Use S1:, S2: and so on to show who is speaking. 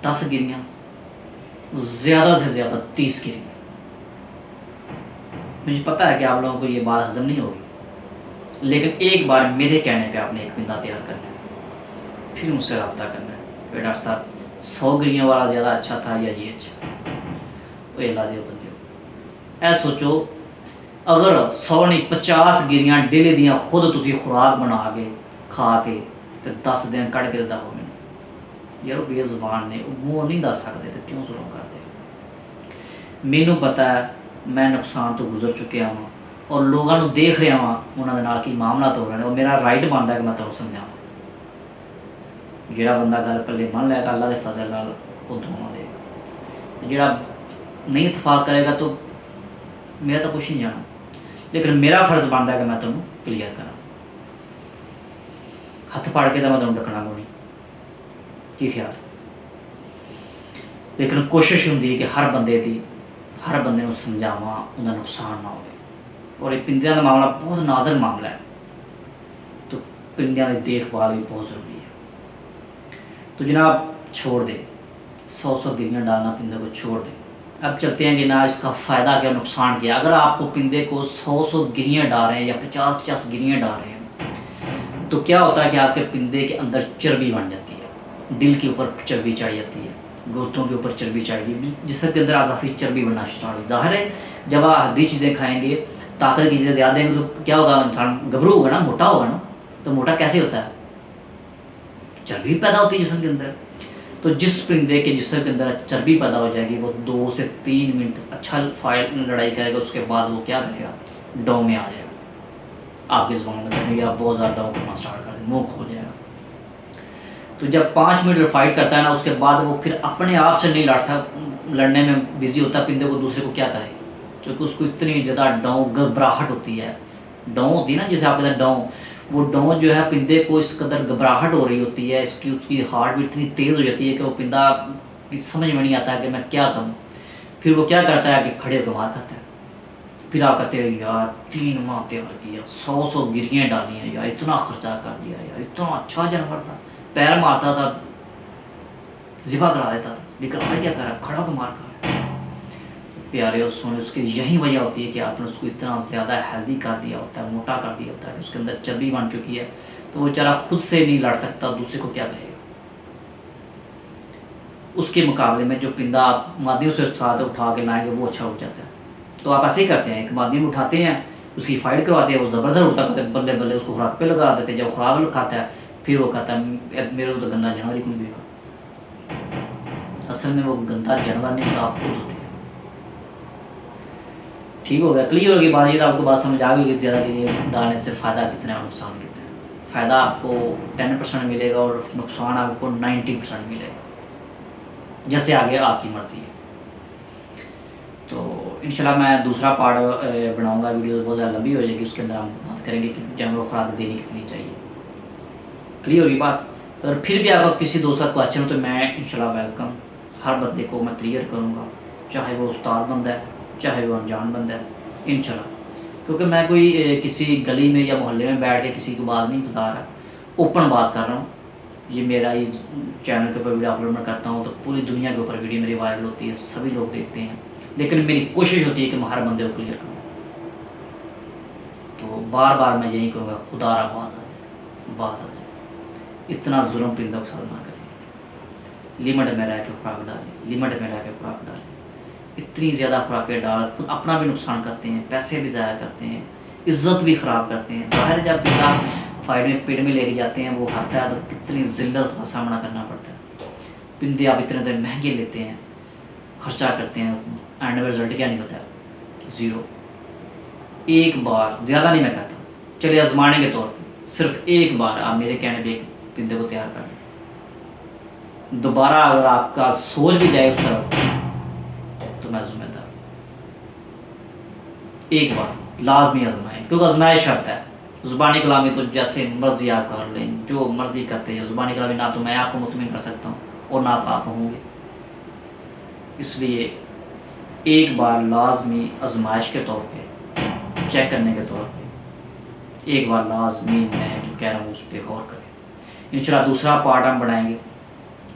S1: 10 गिरियाँ, ज़्यादा से ज़्यादा 30 गिरियाँ। मुझे पता है कि आप लोगों को ये बात हजम नहीं होगी, लेकिन एक बार मेरे कहने पे आपने एक पिंदा तैयार करना है, फिर मुझसे रब्ता करना है कि डॉक्टर साहब 100 गिरियाँ वाला ज़्यादा अच्छा था या ये अच्छा। वो अल्लाह दे बंदे हो, ऐ सोचो अगर 100 नहीं 50 गिरियाँ डेली दियाँ खुद तुसी खुराक बना के खा के तो 10 दिन कढ़ के दो मैंने यार बेजुबान ने वो नहीं दस सकते तो क्यों जुल्म करते। मैनू पता है मैं नुकसान तो गुजर चुकिया हाँ और लोगों को देख रहा हाँ उन्होंने नाल की मामला तो हो रहे हैं, और मेरा राइट बनता है कि मैं तुहानू समझावां। जिहड़ा बंदा गल पल्ले मन लैगा अल्लाह के फजल नाल वो दुआ देगा, तो जिहड़ा नहीं इतफाक करेगा तो मेरा तो कुछ नहीं जाना, लेकिन मेरा फर्ज बनता है कि मैं तुहानू क्लीयर करा। हथ पड़ के तो मैं तुहानू डकना कोनी, की ख्याल। लेकिन कोशिश होंदी है कि हर बंदे को समझावां उनका नुकसान ना हो। और ये पिंदियां का मामला बहुत नाजुक मामला है, तो पिंदियां की देखभाल भी बहुत ज़रूरी है। तो जनाब छोड़ दे 100 गिरियाँ डालना पिंदे को छोड़ दे। अब चलते हैं कि ना इसका फ़ायदा क्या नुकसान क्या। अगर आपको पिंदे को 100 गिरियाँ डाल रहे हैं या 50 गिरियाँ डाल रहे हैं तो क्या होता है कि आपके पिंदे के अंदर चर्बी बन जाती है, दिल के ऊपर चर्बी चढ़ जाती है, गोतों के ऊपर चर्बी चढ़ेगी, जिसके अंदर आजाफी चर्बी बनना स्टार्ट होगी। जाहिर है जब आप हल्दी चीज़ें खाएंगे, ताकत की चीज़ें ज़्यादा देंगे तो क्या होगा, इंसान गबरू होगा ना, मोटा होगा ना। तो मोटा कैसे होता है, चर्बी पैदा होती है जिस्म के अंदर। तो जिस परिंदे के जिस्म के अंदर चर्बी पैदा हो जाएगी वो 2 से 3 मिनट अच्छा लड़ाई करेगा, उसके बाद वो क्या करेगा, डौ में आ जाएगा। आपकी ज़ुबान में करेंगे आप बहुत ज़्यादा डौ करना स्टार्ट कर देंगे, मुँह खोल जाएगा। तो जब 5 मिनट फाइट करता है ना, उसके बाद वो फिर अपने आप से नहीं लड़ने में बिजी होता पिंदे को दूसरे को क्या करे, क्योंकि उसको इतनी ज़्यादा डौ घबराहट होती है। डौ होती है ना जैसे आप कहते हैं डौ, वो डौ जो है पिंदे को इस कदर घबराहट हो रही होती है, उसकी हार्ट भी इतनी तेज़ हो जाती है कि वो पिंदा की समझ में नहीं आता कि मैं क्या करूँ। फिर वो क्या करता है कि खड़े होकर मार खाता है। फिर आप कहते हैं यार 3 माह तैयार किया, 100 गिरियाँ डाली हैं यार, इतना खर्चा कर दिया यार, इतना अच्छा जानवर था, पैर मारता था ज़िबा करा देता था, लेकिन आज क्या करा, खड़ा होकर मार कर। प्यारे और सोने उसकी यही वजह होती है कि आपने उसको इतना ज़्यादा हेल्दी कर दिया होता है, मोटा कर दिया होता है, उसके अंदर चर्बी बन चुकी है, तो वो बेचारा खुद से नहीं लड़ सकता, दूसरे को क्या करेगा। उसके मुकाबले में जो पिंदा आप मादियों से साथ उठा के लाएंगे वो अच्छा उठ जाता है। तो आप ऐसे ही करते हैं, एक मादी में उठाते हैं, उसकी फाइट करवाते हैं, वो ज़बरदस्त उठता करते बल्ले बल्ले उसको खुराक पे लगा देते हैं। जब खुराक खाता है फिर वो कहता है मेरे तो गंदा जानवर ही कोई भी। असल में वो गंदा जानवर नहीं, आप खुद होते हैं। ठीक हो गया, क्लियर होगी बात, ये तो आपको बात समझ आ गई कि ज़्यादा गिरियाँ डालने से फ़ायदा कितना है और नुकसान कितना है। फ़ायदा आपको 10% मिलेगा और नुकसान आपको 90% मिलेगा, जैसे आगे आपकी मर्ज़ी है। तो इंशाल्लाह मैं दूसरा पार्ट बनाऊंगा, वीडियो बहुत ज़्यादा लंबी हो जाएगी, उसके अंदर हम बात करेंगे कि जानवर को खुराक देनी कितनी चाहिए। क्लियर होगी बात। अगर फिर भी आपका किसी दोस्त का क्वेश्चन हो तो मैं इंशाल्लाह वेलकम, हर बंदे को मैं क्लियर करूँगा, चाहे वो उस्ताद बंदा है चाहे वो अनजान बंदा है इंशाल्लाह। क्योंकि मैं कोई किसी गली में या मोहल्ले में बैठ के किसी को बात नहीं बता रहा, ओपन बात कर रहा हूँ। ये मेरा ही चैनल के ऊपर वीडियो अपलोड मैं करता हूँ तो पूरी दुनिया के ऊपर वीडियो मेरी वायरल होती है, सभी लोग देखते हैं, लेकिन मेरी कोशिश होती है कि मैं हर बंदे को क्लियर करूँ। तो बार बार मैं यही कहूँगा, खुदा रहा बात आ जाए, इतना जुल्म परिंदों के साथ ना करें, लिमिट में रह के खुराक डालें, लिमिट में रह के खुराक डालें। इतनी ज़्यादा खुराकें डाल खुद अपना भी नुकसान करते हैं, पैसे भी ज़ाया करते हैं, इज्जत भी ख़राब करते हैं। ज़ाहिर जब पिता फाइट में पेट में लेके जाते हैं वो हरता है तो कितनी जिल्लत का सामना करना पड़ता है। पिंदे आप इतने देर महंगे लेते हैं, खर्चा करते हैं, एंड में रिजल्ट क्या निकलता है, 0। एक बार, ज़्यादा नहीं मैं कहता, चलिए आजमाने के तौर पर सिर्फ एक बार आप मेरे कहने पर एक पिंदे को तैयार कर लें। दोबारा अगर आपका सोच भी जाए उस तरफ तो मैं जिम्मेदार। एक बार लाजमी आजमाएं, क्योंकि आजमाइश शर्त है। ज़ुबानी कलामी तो जैसे मर्जी आप कर लें, जो मर्जी करते हैं, ज़ुबानी कलामी ना तो मैं आपको मुतमिन कर सकता हूँ और ना तो आप होंगे। इसलिए एक बार लाजमी आजमाइश के तौर पे, चेक करने के तौर पे एक बार लाजमी मैं जो कह रहा हूँ उस पर गौर करें। इंशाल्लाह दूसरा पार्ट हम बनाएंगे